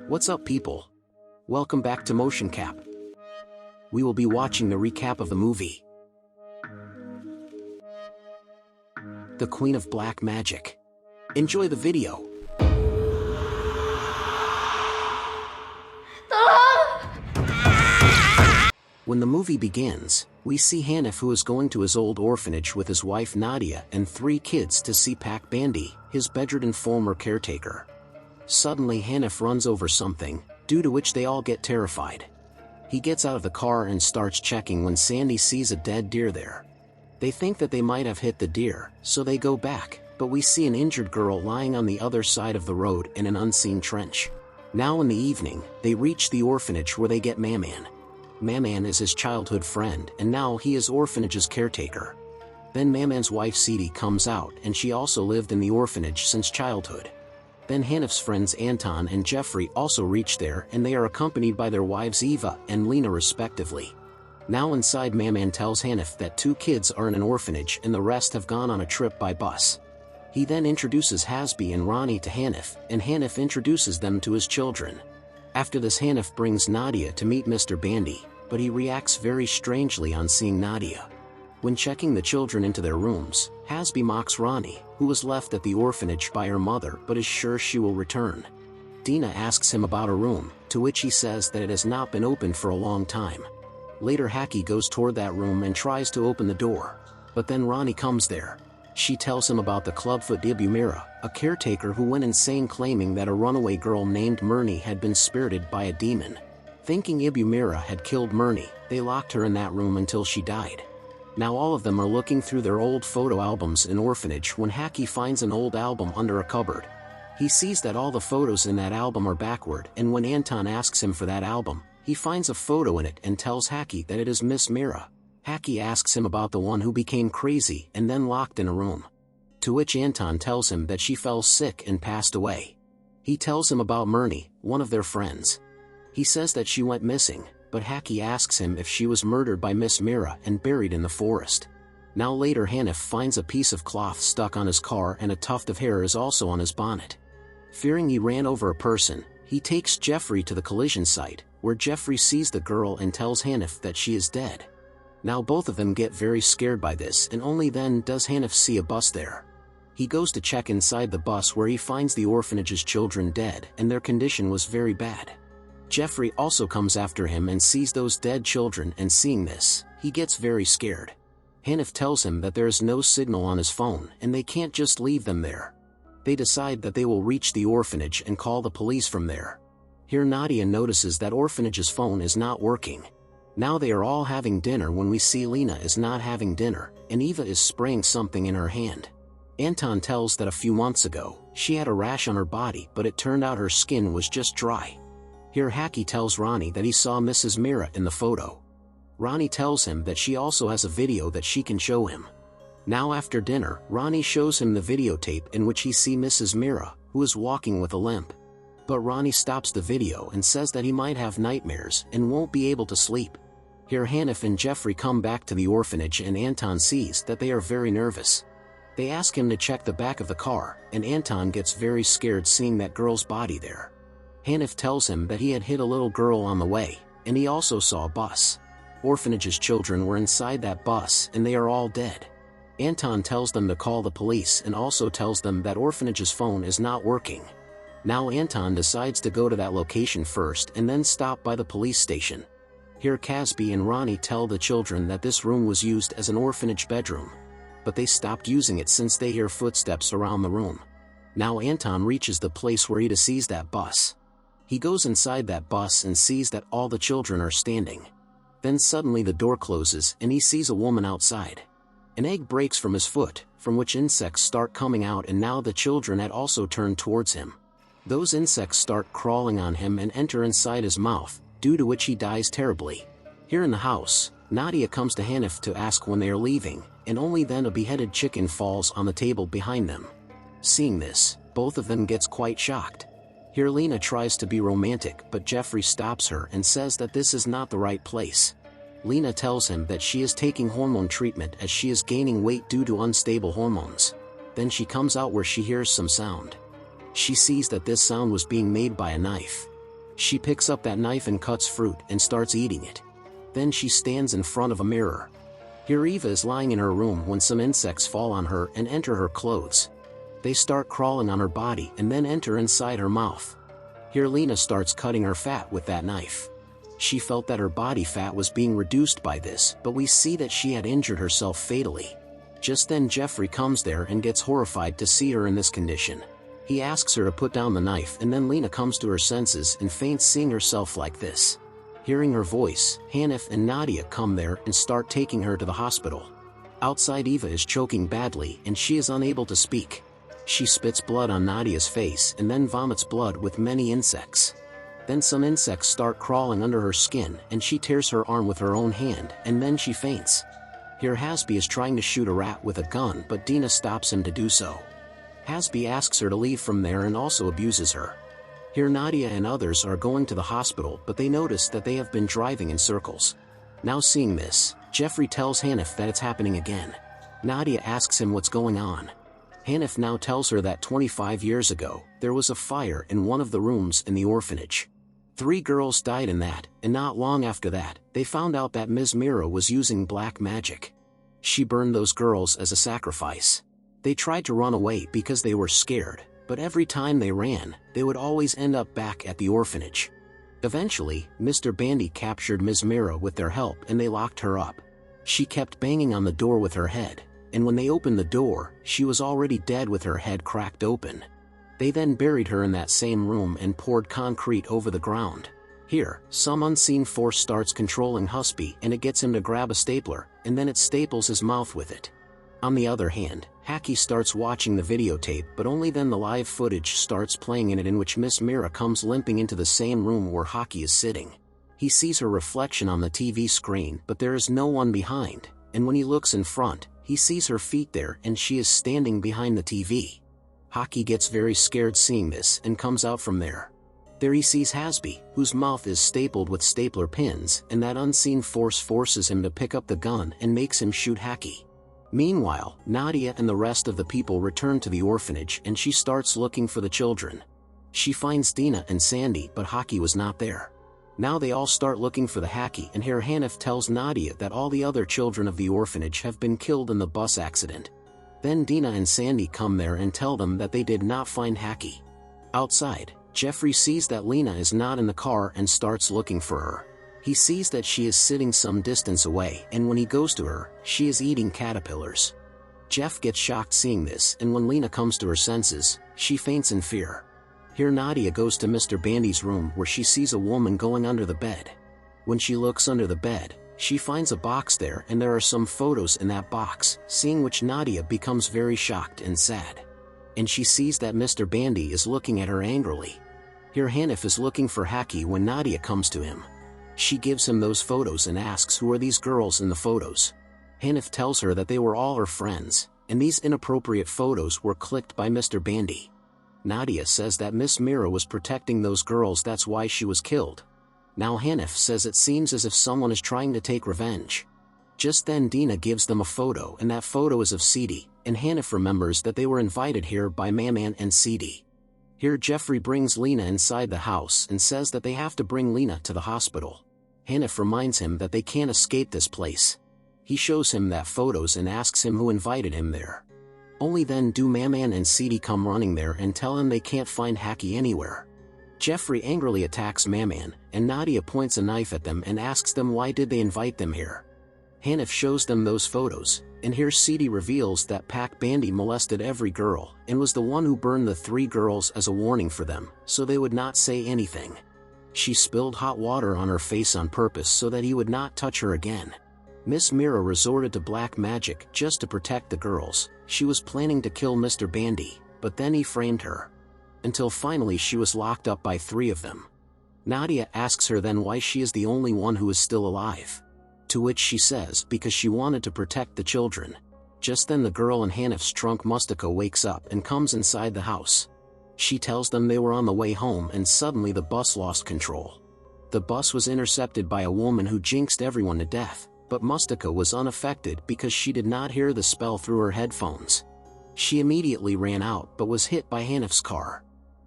What's up, people? Welcome back to Motion Cap. We will be watching the recap of the movie, The Queen of Black Magic. Enjoy the video. When the movie begins, we see Hanif, who is going to his old orphanage with his wife Nadia and 3 kids to see Pak Bandi, his bedridden former caretaker. Suddenly Hanif runs over something, due to which they all get terrified. He gets out of the car and starts checking when Sandy sees a dead deer there. They think that they might have hit the deer, so they go back, but we see an injured girl lying on the other side of the road in an unseen trench. Now in the evening, they reach the orphanage where they get Maman. Maman is his childhood friend and now he is orphanage's caretaker. Then Maman's wife Sidi comes out and she also lived in the orphanage since childhood. Then Hanif's friends Anton and Jeffrey also reach there and they are accompanied by their wives Eva and Lena respectively. Now inside, Maman tells Hanif that 2 kids are in an orphanage and the rest have gone on a trip by bus. He then introduces Hasbi and Ronnie to Hanif, and Hanif introduces them to his children. After this, Hanif brings Nadia to meet Mr. Bandi, but he reacts very strangely on seeing Nadia. When checking the children into their rooms, Hasbi mocks Ronnie, who was left at the orphanage by her mother but is sure she will return. Dina asks him about a room, to which he says that it has not been opened for a long time. Later Haki goes toward that room and tries to open the door, but then Ronnie comes there. She tells him about the clubfoot Ibu Mira, a caretaker who went insane claiming that a runaway girl named Myrni had been spirited by a demon. Thinking Ibu Mira had killed Myrni, they locked her in that room until she died. Now all of them are looking through their old photo albums in orphanage when Haki finds an old album under a cupboard. He sees that all the photos in that album are backward, and when Anton asks him for that album, he finds a photo in it and tells Haki that it is Miss Mira. Haki asks him about the one who became crazy and then locked in a room. To which Anton tells him that she fell sick and passed away. He tells him about Myrni, one of their friends. He says that she went missing, but Haki asks him if she was murdered by Miss Mira and buried in the forest. Now later Hanif finds a piece of cloth stuck on his car and a tuft of hair is also on his bonnet. Fearing he ran over a person, he takes Jeffrey to the collision site, where Jeffrey sees the girl and tells Hanif that she is dead. Now both of them get very scared by this, and only then does Hanif see a bus there. He goes to check inside the bus where he finds the orphanage's children dead and their condition was very bad. Jeffrey also comes after him and sees those dead children, and seeing this, he gets very scared. Hanif tells him that there is no signal on his phone and they can't just leave them there. They decide that they will reach the orphanage and call the police from there. Here Nadia notices that orphanage's phone is not working. Now they are all having dinner when we see Lena is not having dinner, and Eva is spraying something in her hand. Anton tells that a few months ago, she had a rash on her body but it turned out her skin was just dry. Here Haki tells Ronnie that he saw Mrs. Mira in the photo. Ronnie tells him that she also has a video that she can show him. Now after dinner, Ronnie shows him the videotape in which he sees Mrs. Mira, who is walking with a limp. But Ronnie stops the video and says that he might have nightmares and won't be able to sleep. Here Hanif and Jeffrey come back to the orphanage and Anton sees that they are very nervous. They ask him to check the back of the car, and Anton gets very scared seeing that girl's body there. Hanif tells him that he had hit a little girl on the way, and he also saw a bus. Orphanage's children were inside that bus and they are all dead. Anton tells them to call the police and also tells them that orphanage's phone is not working. Now Anton decides to go to that location first and then stop by the police station. Here Casby and Ronnie tell the children that this room was used as an orphanage bedroom, but they stopped using it since they hear footsteps around the room. Now Anton reaches the place where he sees that bus. He goes inside that bus and sees that all the children are standing. Then suddenly the door closes and he sees a woman outside. An egg breaks from his foot, from which insects start coming out, and now the children had also turned towards him. Those insects start crawling on him and enter inside his mouth, due to which he dies terribly. Here in the house, Nadia comes to Hanif to ask when they are leaving, and only then a beheaded chicken falls on the table behind them. Seeing this, both of them gets quite shocked. Here Lena tries to be romantic but Jeffrey stops her and says that this is not the right place. Lena tells him that she is taking hormone treatment as she is gaining weight due to unstable hormones. Then she comes out where she hears some sound. She sees that this sound was being made by a knife. She picks up that knife and cuts fruit and starts eating it. Then she stands in front of a mirror. Here Eva is lying in her room when some insects fall on her and enter her clothes. They start crawling on her body and then enter inside her mouth. Here Lena starts cutting her fat with that knife. She felt that her body fat was being reduced by this, but we see that she had injured herself fatally. Just then Jeffrey comes there and gets horrified to see her in this condition. He asks her to put down the knife, and then Lena comes to her senses and faints seeing herself like this. Hearing her voice, Hanif and Nadia come there and start taking her to the hospital. Outside Eva is choking badly and she is unable to speak. She spits blood on Nadia's face and then vomits blood with many insects. Then some insects start crawling under her skin and she tears her arm with her own hand and then she faints. Here Hasbi is trying to shoot a rat with a gun, but Dina stops him to do so. Hasbi asks her to leave from there and also abuses her. Here Nadia and others are going to the hospital, but they notice that they have been driving in circles. Now seeing this, Jeffrey tells Hanif that it's happening again. Nadia asks him what's going on. Hanif now tells her that 25 years ago, there was a fire in one of the rooms in the orphanage. 3 girls died in that, and not long after that, they found out that Ms. Mira was using black magic. She burned those girls as a sacrifice. They tried to run away because they were scared, but every time they ran, they would always end up back at the orphanage. Eventually, Mr. Bandy captured Ms. Mira with their help and they locked her up. She kept banging on the door with her head, and when they opened the door, she was already dead with her head cracked open. They then buried her in that same room and poured concrete over the ground. Here, some unseen force starts controlling Husby and it gets him to grab a stapler, and then it staples his mouth with it. On the other hand, Haki starts watching the videotape, but only then the live footage starts playing in which Miss Mira comes limping into the same room where Haki is sitting. He sees her reflection on the TV screen, but there is no one behind, and when he looks in front, he sees her feet there and she is standing behind the TV. Haki gets very scared seeing this and comes out from there. There he sees Hasbi, whose mouth is stapled with stapler pins, and that unseen force forces him to pick up the gun and makes him shoot Haki. Meanwhile, Nadia and the rest of the people return to the orphanage and she starts looking for the children. She finds Dina and Sandy, but Haki was not there. Now they all start looking for the Haki, and here Hanif tells Nadia that all the other children of the orphanage have been killed in the bus accident. Then Dina and Sandy come there and tell them that they did not find Haki. Outside, Jeffrey sees that Lena is not in the car and starts looking for her. He sees that she is sitting some distance away, and when he goes to her, she is eating caterpillars. Jeff gets shocked seeing this, and when Lena comes to her senses, she faints in fear. Here Nadia goes to Mr. Bandy's room where she sees a woman going under the bed. When she looks under the bed, she finds a box there and there are some photos in that box, seeing which Nadia becomes very shocked and sad. And she sees that Mr. Bandy is looking at her angrily. Here Hanif is looking for Haki when Nadia comes to him. She gives him those photos and asks who are these girls in the photos. Hanif tells her that they were all her friends, and these inappropriate photos were clicked by Mr. Bandy. Nadia says that Miss Mira was protecting those girls, that's why she was killed. Now Hanif says it seems as if someone is trying to take revenge. Just then Dina gives them a photo, and that photo is of Sidi, and Hanif remembers that they were invited here by Maman and Sidi. Here Jeffrey brings Lena inside the house and says that they have to bring Lena to the hospital. Hanif reminds him that they can't escape this place. He shows him that photos and asks him who invited him there. Only then do Maman and Sidi come running there and tell him they can't find Haki anywhere. Jeffrey angrily attacks Maman, and Nadia points a knife at them and asks them why did they invite them here. Hanif shows them those photos, and here Sidi reveals that Pak Bandy molested every girl and was the one who burned the 3 girls as a warning for them, so they would not say anything. She spilled hot water on her face on purpose so that he would not touch her again. Miss Mira resorted to black magic just to protect the girls. She was planning to kill Mr. Bandy, but then he framed her. Until finally she was locked up by 3 of them. Nadia asks her then why she is the only one who is still alive. To which she says because she wanted to protect the children. Just then the girl in Hanif's trunk Mustaka wakes up and comes inside the house. She tells them they were on the way home and suddenly the bus lost control. The bus was intercepted by a woman who jinxed everyone to death, but Mustaka was unaffected because she did not hear the spell through her headphones. She immediately ran out but was hit by Hanif's car.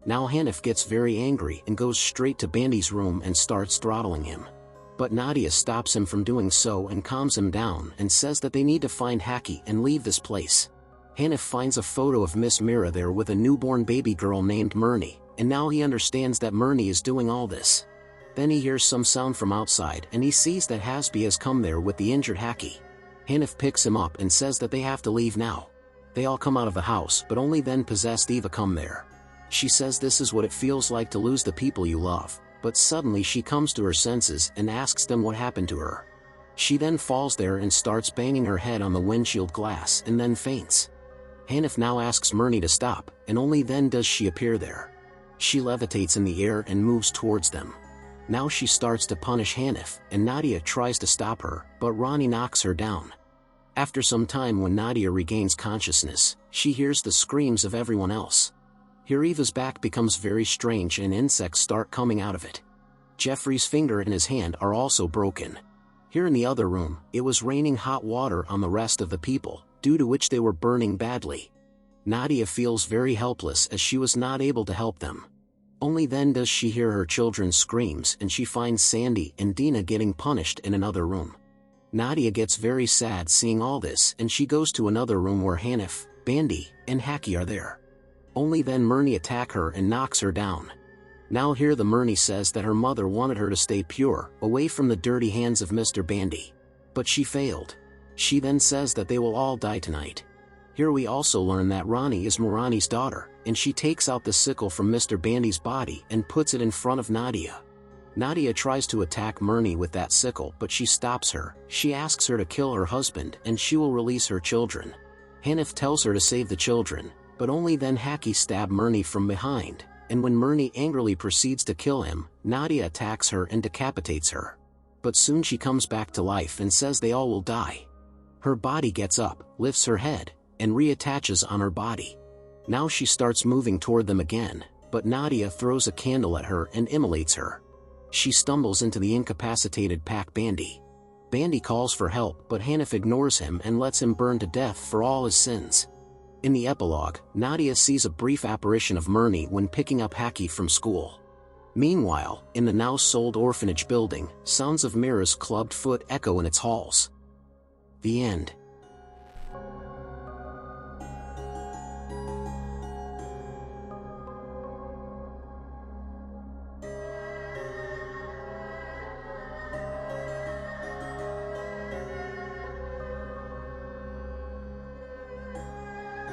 Now Hanif gets very angry and goes straight to Bandy's room and starts throttling him. But Nadia stops him from doing so and calms him down and says that they need to find Haki and leave this place. Hanif finds a photo of Miss Mira there with a newborn baby girl named Myrni, and now he understands that Myrni is doing all this. Then he hears some sound from outside and he sees that Hasbi has come there with the injured Haki. Hanif picks him up and says that they have to leave now. They all come out of the house, but only then possessed Eva come there. She says this is what it feels like to lose the people you love, but suddenly she comes to her senses and asks them what happened to her. She then falls there and starts banging her head on the windshield glass and then faints. Hanif now asks Myrni to stop, and only then does she appear there. She levitates in the air and moves towards them. Now she starts to punish Hanif, and Nadia tries to stop her, but Ronnie knocks her down. After some time, when Nadia regains consciousness, she hears the screams of everyone else. Here Eva's back becomes very strange and insects start coming out of it. Jeffrey's finger and his hand are also broken. Here in the other room, it was raining hot water on the rest of the people, due to which they were burning badly. Nadia feels very helpless as she was not able to help them. Only then does she hear her children's screams and she finds Sandy and Dina getting punished in another room. Nadia gets very sad seeing all this and she goes to another room where Hanif, Bandy, and Haki are there. Only then Myrni attack her and knocks her down. Now here the Myrni says that her mother wanted her to stay pure, away from the dirty hands of Mr. Bandy. But she failed. She then says that they will all die tonight. Here we also learn that Ronnie is Mirani's daughter, and she takes out the sickle from Mr. Bandy's body and puts it in front of Nadia. Nadia tries to attack Myrni with that sickle, but she stops her. She asks her to kill her husband and she will release her children. Hanif tells her to save the children, but only then Haki stabs Myrni from behind, and when Myrni angrily proceeds to kill him, Nadia attacks her and decapitates her. But soon she comes back to life and says they all will die. Her body gets up, lifts her head, and reattaches on her body. Now she starts moving toward them again, but Nadia throws a candle at her and immolates her. She stumbles into the incapacitated Pack Bandy. Bandy calls for help, but Hanif ignores him and lets him burn to death for all his sins. In the epilogue, Nadia sees a brief apparition of Myrni when picking up Haki from school. Meanwhile, in the now sold orphanage building, sounds of Mira's clubbed foot echo in its halls. The end.